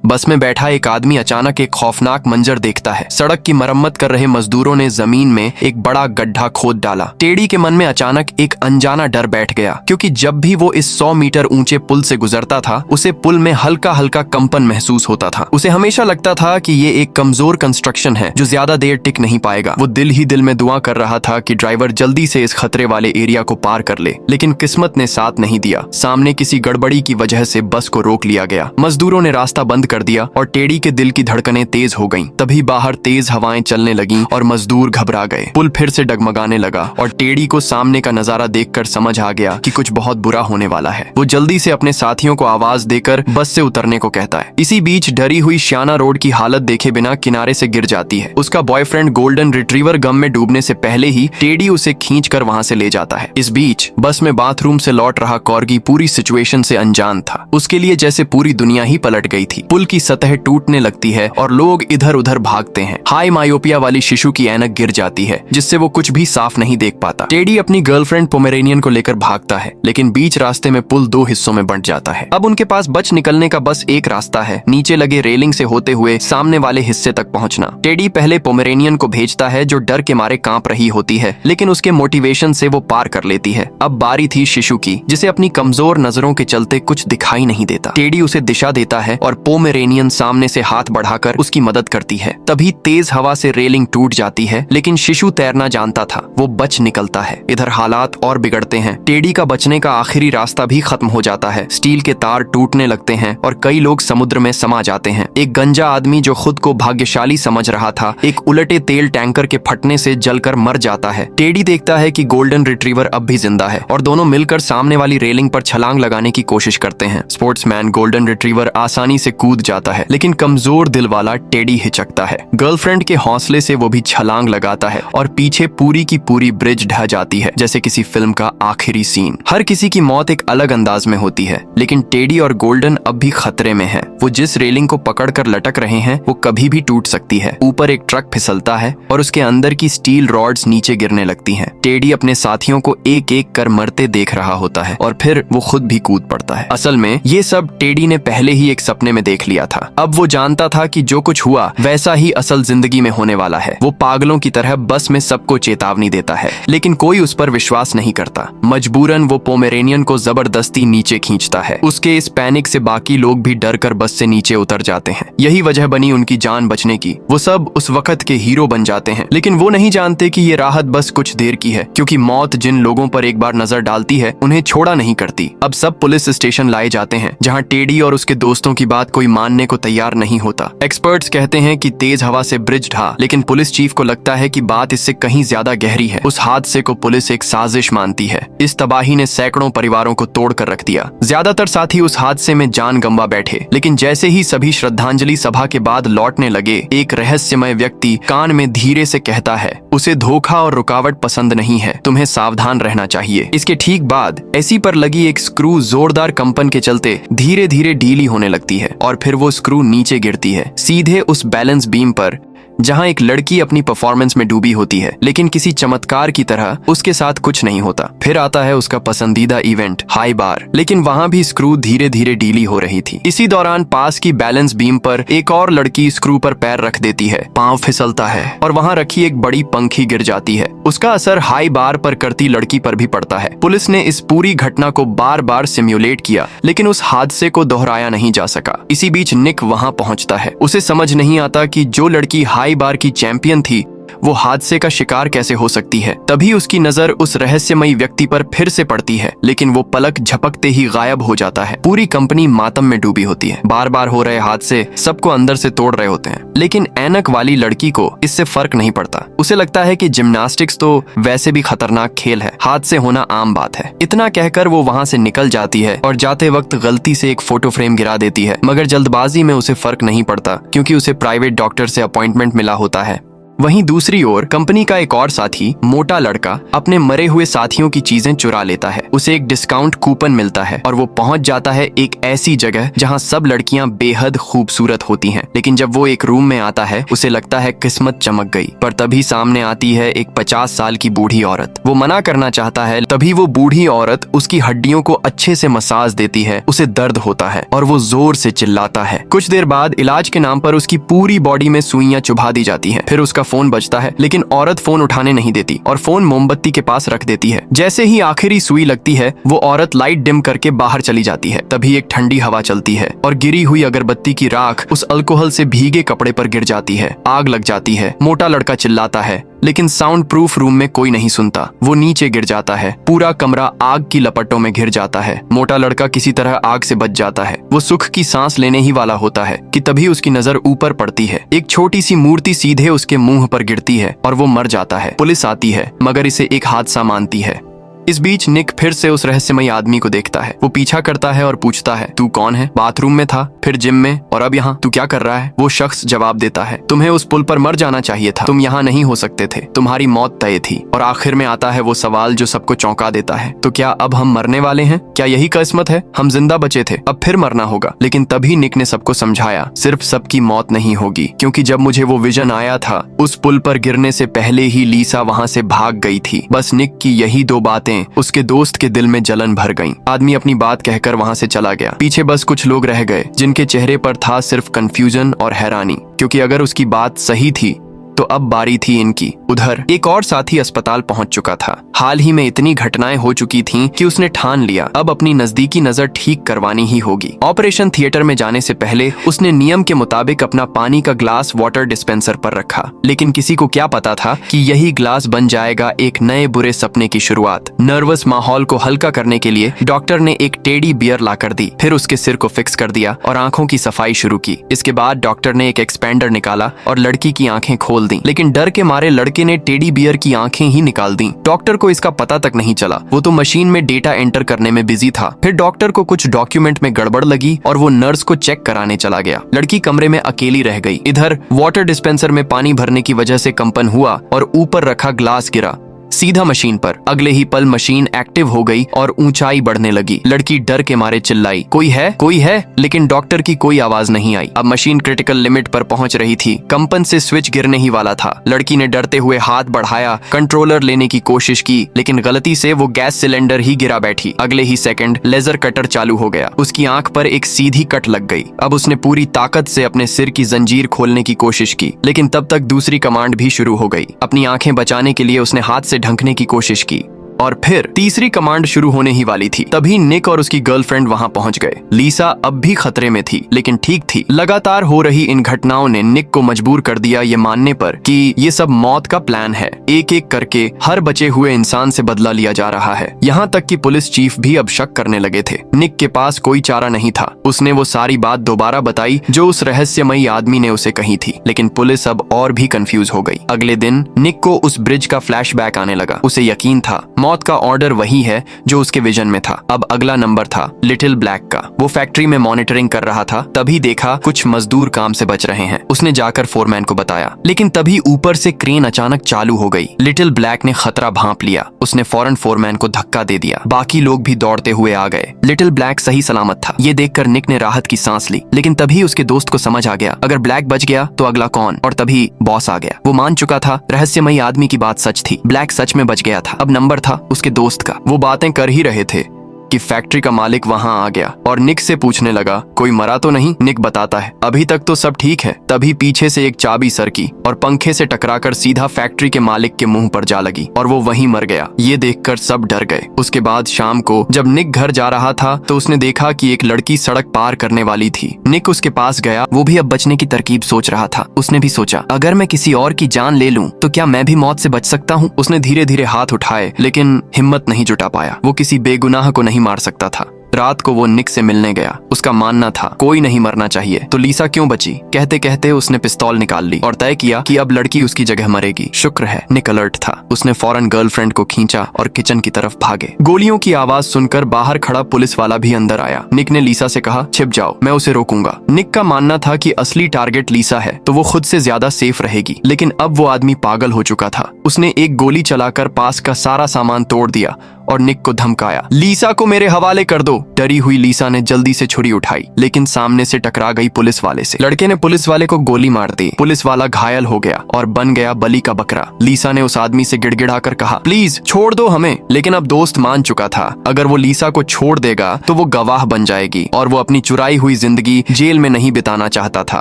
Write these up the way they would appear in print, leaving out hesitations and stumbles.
बस में बैठा एक आदमी अचानक एक खौफनाक मंजर देखता है। सड़क की मरम्मत कर रहे मजदूरों ने जमीन में एक बड़ा गड्ढा खोद डाला। टेडी के मन में अचानक एक अनजाना डर बैठ गया, क्योंकि जब भी वो इस 100 मीटर ऊंचे पुल से गुजरता था उसे पुल में हल्का हल्का कंपन महसूस होता था। उसे हमेशा लगता था कि ये एक कमजोर कंस्ट्रक्शन है जो ज्यादा देर टिक नहीं पाएगा। वो दिल ही दिल में दुआ कर रहा था कि ड्राइवर जल्दी से इस खतरे वाले एरिया को पार कर ले, लेकिन किस्मत ने साथ नहीं दिया। सामने किसी गड़बड़ी की वजह से बस को रोक लिया गया। मजदूरों ने रास्ता बंद कर दिया और टेडी के दिल की धड़कनें तेज हो गईं। तभी बाहर तेज हवाएं चलने लगीं और मजदूर घबरा गए। पुल फिर से डगमगाने लगा और टेडी को सामने का नजारा देखकर समझ आ गया कि कुछ बहुत बुरा होने वाला है। वो जल्दी से अपने साथियों को आवाज देकर बस से उतरने को कहता है। इसी बीच डरी हुई श्याना रोड की हालत देखे बिना किनारे से गिर जाती है। उसका बॉयफ्रेंड गोल्डन रिट्रीवर गम में डूबने से पहले ही टेडी उसे खींचकर वहां से ले जाता है। इस बीच बस में बाथरूम से लौट रहा कॉर्गी पूरी सिचुएशन से अनजान था। उसके लिए जैसे पूरी दुनिया ही पलट गई थी। पुल की सतह टूटने लगती है और लोग इधर उधर भागते हैं। हाई मायोपिया वाली शिशु की ऐनक गिर जाती है, जिससे वो कुछ भी साफ नहीं देख पाता। टेडी अपनी गर्लफ्रेंड पोमेरेनियन को लेकर भागता है, लेकिन बीच रास्ते में पुल 2 हिस्सों में बंट जाता है। अब उनके पास बच निकलने का बस एक रास्ता है, नीचे लगे रेलिंग से होते हुए सामने वाले हिस्से तक पहुंचना। टेडी पहले पोमेरेनियन को भेजता है जो डर के मारे कांप रही होती है, लेकिन उसके मोटिवेशन से वो पार कर लेती है। अब बारी थी शिशु की, जिसे अपनी कमजोर नजरों के चलते कुछ दिखाई नहीं देता। टेडी उसे दिशा देता है और पोमेरेनियन सामने से हाथ बढ़ाकर उसकी मदद करती है। तभी तेज हवा से रेलिंग टूट जाती है, लेकिन शिशु तैरना जानता था, वो बच निकलता है। इधर हालात और बिगड़ते हैं। टेडी का बचने का आखिरी रास्ता भी खत्म हो जाता है। स्टील के तार टूटने लगते हैं और कई लोग समुद्र में समा जाते हैं। एक गंजा आदमी जो खुद को भाग्यशाली समझ रहा था, एक उलटे तेल टैंकर के फटने से जलकर मर जाता है। टेडी देखता है कि गोल्डन रिट्रीवर अब भी जिंदा है और दोनों मिलकर सामने वाली रेलिंग पर छलांग लगाने की कोशिश करते हैं। स्पोर्ट्समैन गोल्डन रिट्रीवर आसानी से कूद जाता है, लेकिन कमजोर दिल वाला टेडी हिचकता है। गर्लफ्रेंड के हौसले से वो भी छलांग लगाता है और पीछे पूरी की पूरी ब्रिज ढह जाती है, जैसे किसी फिल्म का आखिरी सीन। हर किसी की मौत एक अलग अंदाज में होती है, लेकिन टेडी और गोल्डन अब भी खतरे में है। वो जिस रेलिंग को पकड़कर लटक रहे हैं वो कभी भी टूट सकती है। ऊपर एक ट्रक फिसलता है और उसके अंदर की स्टील रॉड्स नीचे गिरने लगती हैं। टेडी अपने साथियों को एक एक कर मरते देख रहा होता है और फिर वो खुद भी कूद पड़ता है। असल में ये सब टेडी ने पहले ही एक सपने में देख लिया था। अब वो जानता था कि जो कुछ हुआ वैसा ही असल जिंदगी में होने वाला है। वो पागलों की तरह बस में सबको चेतावनी देता है, लेकिन कोई उस पर विश्वास नहीं करता। मजबूरन वो पोमेरेनियन को जबरदस्ती नीचे खींचता है। उसके इस पैनिक से बाकी लोग भी डर कर बस से नीचे उतर जाते हैं। यही वजह बनी उनकी जान बचने की। वो सब उस वक्त के हीरो बन जाते हैं, लेकिन वो नहीं जानते कि ये राहत बस कुछ देर की है, क्योंकि मौत जिन लोगों पर एक बार नजर डालती है उन्हें छोड़ा नहीं करती। अब सब पुलिस स्टेशन लाए जाते हैं, जहाँ टेडी और उसके दोस्तों की बात कोई मानने को तैयार नहीं होता। एक्सपर्ट्स कहते हैं कि तेज हवा से ब्रिज ढहा, लेकिन पुलिस चीफ को लगता है कि बात इससे कहीं ज्यादा गहरी है। उस हादसे को पुलिस एक साजिश मानती है। इस तबाही ने सैकड़ों परिवारों को तोड़ कर रख दिया। ज्यादातर साथी उस हादसे में जान गंवा बैठे, लेकिन जैसे ही सभी श्रद्धांजलि सभा के बाद लौटने लगे, एक रहस्यमय व्यक्ति कान में धीरे से कहता है, उसे धोखा और रुकावट पसंद नहीं है, तुम्हें सावधान रहना चाहिए। इसके ठीक बाद एसी पर लगी एक स्क्रू जोरदार कंपन के चलते धीरे धीरे ढीली होने लगती है और फिर वो स्क्रू नीचे गिरती है, सीधे उस बैलेंस बीम पर, जहां एक लड़की अपनी परफॉर्मेंस में डूबी होती है। लेकिन किसी चमत्कार की तरह उसके साथ कुछ नहीं होता। फिर आता है उसका पसंदीदा इवेंट, हाई बार, लेकिन वहां भी स्क्रू धीरे धीरे ढीली हो रही थी। इसी दौरान पास की बैलेंस बीम पर एक और लड़की स्क्रू पर पैर रख देती है, पांव फिसलता है और वहां रखी एक बड़ी पंखी गिर जाती है। उसका असर हाई बार पर करती लड़की पर भी पड़ता है। पुलिस ने इस पूरी घटना को बार बार सिम्युलेट किया, लेकिन उस हादसे को दोहराया नहीं जा सका। इसी बीच निक वहां पहुंचता है। उसे समझ नहीं आता कि जो लड़की हाई बार की चैंपियन थी वो हादसे का शिकार कैसे हो सकती है। तभी उसकी नजर उस रहस्यमयी व्यक्ति पर फिर से पड़ती है, लेकिन वो पलक झपकते ही गायब हो जाता है। पूरी कंपनी मातम में डूबी होती है। बार बार हो रहे हादसे सबको अंदर से तोड़ रहे होते हैं, लेकिन ऐनक वाली लड़की को इससे फर्क नहीं पड़ता। उसे लगता है कि जिम्नास्टिक्स तो वैसे भी खतरनाक खेल है, हादसे होना आम बात है। इतना कहकर वो वहां से निकल जाती है और जाते वक्त गलती से एक फोटो फ्रेम गिरा देती है, मगर जल्दबाजी में उसे फर्क नहीं पड़ता, क्योंकि उसे प्राइवेट डॉक्टर से अपॉइंटमेंट मिला होता है। वहीं दूसरी ओर कंपनी का एक और साथी मोटा लड़का अपने मरे हुए साथियों की चीजें चुरा लेता है। उसे एक डिस्काउंट कूपन मिलता है और वो पहुंच जाता है एक ऐसी जगह जहां सब लड़कियां बेहद खूबसूरत होती हैं। लेकिन जब वो एक रूम में आता है उसे लगता है किस्मत चमक गई, पर तभी सामने आती है एक 50 साल की बूढ़ी औरत। वो मना करना चाहता है, तभी वो बूढ़ी औरत उसकी हड्डियों को अच्छे से मसाज देती है। उसे दर्द होता है और वो जोर से चिल्लाता है। कुछ देर बाद इलाज के नाम पर उसकी पूरी बॉडी में सुइयां चुभा दी जाती हैं। फिर उसका फोन बजता है, लेकिन औरत फोन उठाने नहीं देती और फोन मोमबत्ती के पास रख देती है। जैसे ही आखिरी सुई लगती है वो औरत लाइट डिम करके बाहर चली जाती है। तभी एक ठंडी हवा चलती है और गिरी हुई अगरबत्ती की राख उस अल्कोहल से भीगे कपड़े पर गिर जाती है। आग लग जाती है। मोटा लड़का चिल्लाता है, लेकिन साउंड प्रूफ रूम में कोई नहीं सुनता। वो नीचे गिर जाता है। पूरा कमरा आग की लपटों में घिर जाता है। मोटा लड़का किसी तरह आग से बच जाता है। वो सुख की सांस लेने ही वाला होता है कि तभी उसकी नजर ऊपर पड़ती है। एक छोटी सी मूर्ति सीधे उसके मुंह पर गिरती है और वो मर जाता है। पुलिस आती है मगर इसे एक हादसा मानती है। इस बीच निक फिर से उस रहस्यमयी आदमी को देखता है। वो पीछा करता है और पूछता है, तू कौन है? बाथरूम में था, फिर जिम में और अब यहाँ तू क्या कर रहा है? वो शख्स जवाब देता है, तुम्हें उस पुल पर मर जाना चाहिए था, तुम यहाँ नहीं हो सकते थे, तुम्हारी मौत तय थी। और आखिर में आता है वो सवाल जो सबको चौंका देता है, तो क्या अब हम मरने वाले हैं? क्या यही किस्मत है? हम जिंदा बचे थे, अब फिर मरना होगा। लेकिन तभी निक ने सबको समझाया, सिर्फ सबकी मौत नहीं होगी, क्योंकि जब मुझे वो विजन आया था उस पुल पर गिरने से पहले ही लीसा वहाँ से भाग गई थी। बस निक की यही दो बातें उसके दोस्त के दिल में जलन भर गईं। आदमी अपनी बात कहकर वहां से चला गया। पीछे बस कुछ लोग रह गए जिनके चेहरे पर था सिर्फ कंफ्यूजन और हैरानी, क्योंकि अगर उसकी बात सही थी तो अब बारी थी इनकी। उधर एक और साथी अस्पताल पहुंच चुका था। हाल ही में इतनी घटनाएं हो चुकी थीं कि उसने ठान लिया अब अपनी नजदीकी नजर ठीक करवानी ही होगी। ऑपरेशन थिएटर में जाने से पहले उसने नियम के मुताबिक अपना पानी का ग्लास वाटर डिस्पेंसर पर रखा, लेकिन किसी को क्या पता था कि यही ग्लास बन जाएगा एक नए बुरे सपने की शुरुआत। नर्वस माहौल को हल्का करने के लिए डॉक्टर ने एक टेडी बियर ला कर दी, फिर उसके सिर को फिक्स कर दिया और आंखों की सफाई शुरू की। इसके बाद डॉक्टर ने एक एक्सपेंडर निकाला और लड़की की आंखें खोल दी, लेकिन डर के मारे लड़के ने टेडी बियर की आंखें ही निकाल दी। डॉक्टर को इसका पता तक नहीं चला, वो तो मशीन में डेटा एंटर करने में बिजी था। फिर डॉक्टर को कुछ डॉक्यूमेंट में गड़बड़ लगी और वो नर्स को चेक कराने चला गया। लड़की कमरे में अकेली रह गई। इधर वाटर डिस्पेंसर में पानी भरने की वजह से कंपन हुआ और ऊपर रखा ग्लास गिरा सीधा मशीन पर। अगले ही पल मशीन एक्टिव हो गई और ऊंचाई बढ़ने लगी। लड़की डर के मारे चिल्लाई, कोई है, कोई है, लेकिन डॉक्टर की कोई आवाज नहीं आई। अब मशीन क्रिटिकल लिमिट पर पहुंच रही थी। कंपन से स्विच गिरने ही वाला था। लड़की ने डरते हुए हाथ बढ़ाया, कंट्रोलर लेने की कोशिश की, लेकिन गलती से वो गैस सिलेंडर ही गिरा बैठी। अगले ही सेकंड लेजर कटर चालू हो गया। उसकी आंख पर एक सीधी कट लग गई। अब उसने पूरी ताकत से अपने सिर की जंजीर खोलने की कोशिश की, लेकिन तब तक दूसरी कमांड भी शुरू हो गई। अपनी आंखें बचाने के लिए उसने हाथ से ढंकने की कोशिश की और फिर तीसरी कमांड शुरू होने ही वाली थी। तभी निक और उसकी गर्लफ्रेंड वहां पहुंच गए। लीसा अब भी खतरे में थी, लेकिन ठीक थी। लगातार हो रही इन घटनाओं ने निक को मजबूर कर दिया ये मानने पर कि ये सब मौत का प्लान है। एक एक करके हर बचे हुए इंसान से बदला लिया जा रहा है। यहाँ तक कि पुलिस चीफ भी अब शक करने लगे थे। निक के पास कोई चारा नहीं था। उसने वो सारी बात दोबारा बताई जो उस रहस्यमयी आदमी ने उसे कही थी, लेकिन पुलिस अब और भी कंफ्यूज हो गई। अगले दिन निक को उस ब्रिज का फ्लैशबैक आने लगा। उसे यकीन था मौत का ऑर्डर वही है जो उसके विजन में था। अब अगला नंबर था लिटिल ब्लैक का। वो फैक्ट्री में मॉनिटरिंग कर रहा था, तभी देखा कुछ मजदूर काम से बच रहे हैं। उसने जाकर फोरमैन को बताया, लेकिन तभी ऊपर से क्रेन अचानक चालू हो गई। लिटिल ब्लैक ने खतरा भांप लिया। उसने फौरन फोरमैन को धक्का दे दिया। बाकी लोग भी दौड़ते हुए आ गए। लिटिल ब्लैक सही सलामत था। ये देखकर निक ने राहत की सांस ली, लेकिन तभी उसके दोस्त को समझ आ गया अगर ब्लैक बच गया तो अगला कौन। और तभी बॉस आ गया। वो मान चुका था रहस्यमयी आदमी की बात सच थी। ब्लैक सच में बच गया था। अब नंबर था उसके दोस्त का। वो बातें कर ही रहे थे कि फैक्ट्री का मालिक वहां आ गया और निक से पूछने लगा, कोई मरा तो नहीं? निक बताता है, अभी तक तो सब ठीक है। तभी पीछे से एक चाबी सरकी और पंखे से टकराकर सीधा फैक्ट्री के मालिक के मुंह पर जा लगी और वो वहीं मर गया। ये देखकर सब डर गए। उसके बाद शाम को जब निक घर जा रहा था तो उसने देखा कि एक लड़की सड़क पार करने वाली थी। निक उसके पास गया। वो भी अब बचने की तरकीब सोच रहा था। उसने भी सोचा, अगर मैं किसी और की जान ले लूं तो क्या मैं भी मौत से बच सकता हूँ? उसने धीरे धीरे हाथ उठाए, लेकिन हिम्मत नहीं जुटा पाया। वो किसी बेगुनाह को नहीं मार सकता था। रात को वो निक से मिलने गया। उसका मानना था कोई नहीं मरना चाहिए, तो लीसा क्यों बची? कहते कहते उसने पिस्तौल निकाल ली और तय किया कि अब लड़की उसकी जगह मरेगी। शुक्र है निक अलर्ट था। उसने फौरन गर्लफ्रेंड को खींचा और किचन की तरफ भागे। गोलियों की आवाज सुनकर बाहर खड़ा पुलिस वाला भी अंदर आया। निक ने लीसा से कहा, छिप जाओ, मैं उसे रोकूंगा। निक का मानना था कि असली टारगेट लीसा है तो वो खुद से ज्यादा सेफ रहेगी, लेकिन अब वो आदमी पागल हो चुका था। उसने एक गोली चलाकर पास का सारा सामान तोड़ दिया और निक को धमकाया, लीसा को मेरे हवाले कर दो। डरी हुई लीसा ने जल्दी से छुरी उठाई, लेकिन सामने से टकरा गई पुलिस वाले से। लड़के ने पुलिस वाले को गोली मार दी। पुलिस वाला घायल हो गया और बन गया बलि का बकरा। लीसा ने उस आदमी से गिड़गिड़ाकर कहा, प्लीज छोड़ दो हमें। लेकिन अब दोस्त मान चुका था, अगर वो लीसा को छोड़ देगा तो वो गवाह बन जाएगी और वो अपनी चुराई हुई जिंदगी जेल में नहीं बिताना चाहता था।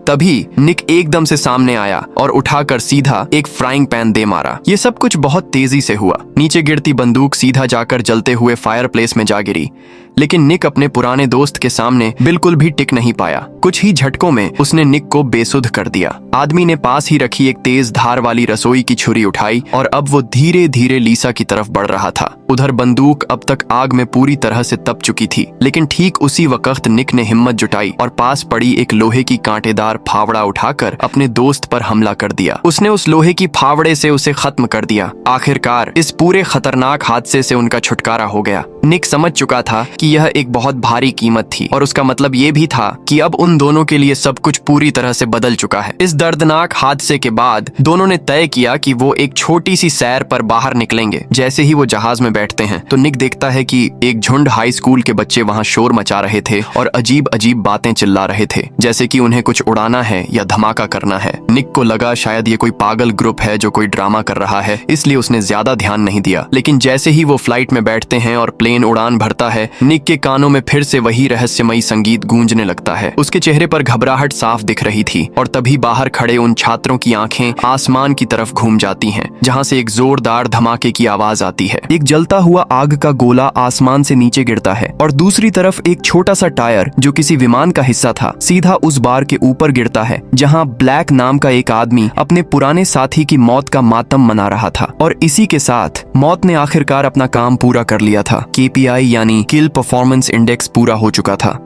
तभी निक एकदम से सामने आया और उठाकर सीधा एक फ्राइंग पैन दे मारा। ये सब कुछ बहुत तेजी से हुआ। नीचे गिरती बंदूक सीधा जाकर जलते हुए फायरप्लेस में जा गिरी, लेकिन निक अपने पुराने दोस्त के सामने बिल्कुल भी टिक नहीं पाया। कुछ ही झटकों में उसने निक को बेसुध कर दिया। आदमी ने पास ही रखी एक तेज धार वाली रसोई की छुरी उठाई और अब वो धीरे धीरे लीसा की तरफ बढ़ रहा था। उधर बंदूक अब तक आग में पूरी तरह से तप चुकी थी, लेकिन ठीक उसी वक्त निक ने हिम्मत जुटाई और पास पड़ी एक लोहे की कांटेदार फावड़ा उठाकर अपने दोस्त पर हमला कर दिया। उसने उस लोहे की फावड़े से उसे खत्म कर दिया। आखिरकार इस पूरे खतरनाक हादसे से उनका छुटकारा हो गया। निक समझ चुका था कि यह एक बहुत भारी कीमत थी और उसका मतलब ये भी था कि अब उन दोनों के लिए सब कुछ पूरी तरह से बदल चुका है। इस दर्दनाक हादसे के बाद दोनों ने तय किया कि वो एक छोटी सी सैर पर बाहर निकलेंगे। जैसे ही वो जहाज में बैठते हैं तो निक देखता है कि एक झुंड हाई स्कूल के बच्चे वहाँ शोर मचा रहे थे और अजीब अजीब बातें चिल्ला रहे थे, जैसे कि उन्हें कुछ उड़ाना है या धमाका करना है। निक को लगा शायद ये कोई पागल ग्रुप है जो कोई ड्रामा कर रहा है, इसलिए उसने ज्यादा ध्यान नहीं दिया। लेकिन जैसे ही वो फ्लाइट में बैठते हैं और प्लेन उड़ान भरता है, निक के कानों में फिर से वही रहस्यमयी संगीत गूंजने लगता है। उसके चेहरे पर घबराहट साफ दिख रही थी और तभी बाहर खड़े उन छात्रों की आंखें आसमान की तरफ घूम जाती हैं, जहां से एक जोरदार धमाके की आवाज आती है। एक जलता हुआ आग का गोला आसमान से नीचे गिरता है और दूसरी तरफ एक छोटा सा टायर जो किसी विमान का हिस्सा था सीधा उस बार के ऊपर गिरता है, जहां ब्लैक नाम का एक आदमी अपने पुराने साथी की मौत का मातम मना रहा था। और इसी के साथ मौत ने आखिरकार अपना काम पूरा कर लिया था। KPI यानी किल परफॉर्मेंस इंडेक्स पूरा हो चुका था।